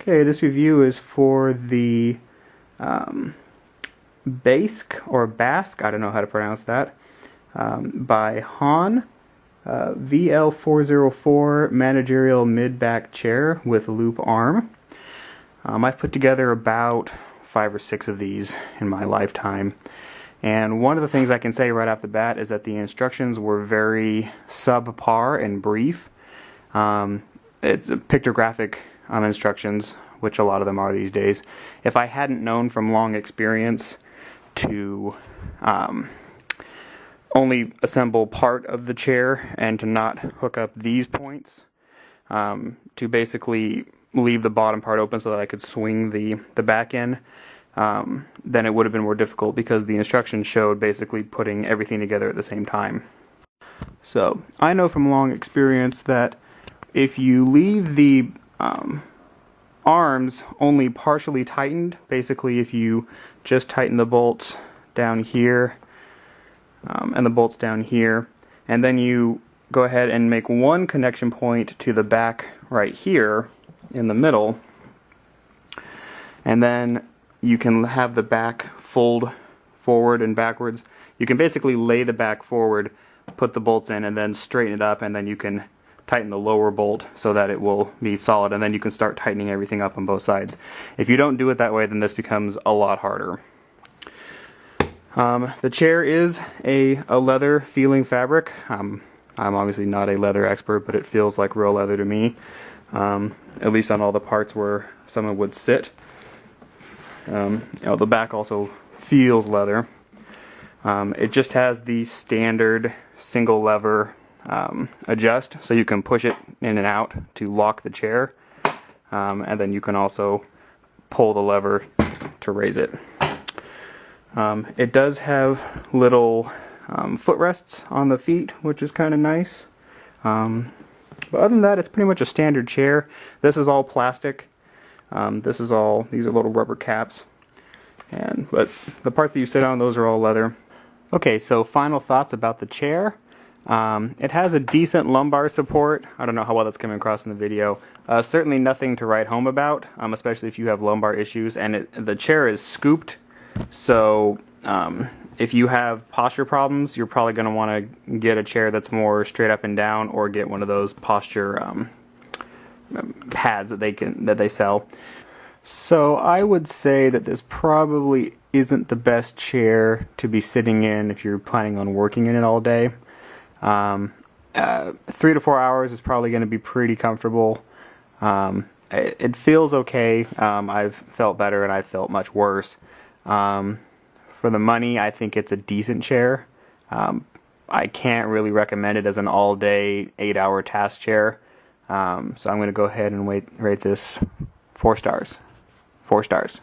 Okay, this review is for the Basque, I don't know how to pronounce that, by HON, VL404 Managerial Mid-Back Chair with Loop Arm. I've put together about 5 or 6 of these in my lifetime, and one of the things I can say right off the bat is that the instructions were very subpar and brief. It's pictographic instructions, which a lot of them are these days. If I hadn't known from long experience to only assemble part of the chair and to not hook up these points, to basically leave the bottom part open so that I could swing the back end, then it would have been more difficult because the instructions showed basically putting everything together at the same time. So I know from long experience that if you leave the arms only partially tightened, basically if you just tighten the bolts down here and the bolts down here, and then you go ahead and make one connection point to the back right here in the middle, and then you can have the back fold forward and backwards. You can basically lay the back forward, put the bolts in, and then straighten it up, and then you can tighten the lower bolt so that it will be solid, and then you can start tightening everything up on both sides. If you don't do it that way, then this becomes a lot harder. The chair is a leather feeling fabric. I'm obviously not a leather expert, but it feels like real leather to me, at least on all the parts where someone would sit. The back also feels leather. It just has the standard single lever adjust, so you can push it in and out to lock the chair, and then you can also pull the lever to raise it. It does have little footrests on the feet, which is kind of nice. But other than that, it's pretty much a standard chair. This is all plastic. These are little rubber caps, but the parts that you sit on, those are all leather. Okay, so final thoughts about the chair. It has a decent lumbar support. I don't know how well that's coming across in the video. Certainly nothing to write home about, especially if you have lumbar issues. And the chair is scooped, so if you have posture problems, you're probably going to want to get a chair that's more straight up and down, or get one of those posture pads that they sell. So I would say that this probably isn't the best chair to be sitting in if you're planning on working in it all day. 3 to 4 hours is probably going to be pretty comfortable. It feels okay. I've felt better and I've felt much worse. For the money, I think it's a decent chair. I can't really recommend it as an all-day 8-hour task chair. So I'm going to go ahead and rate this 4 stars. 4 stars.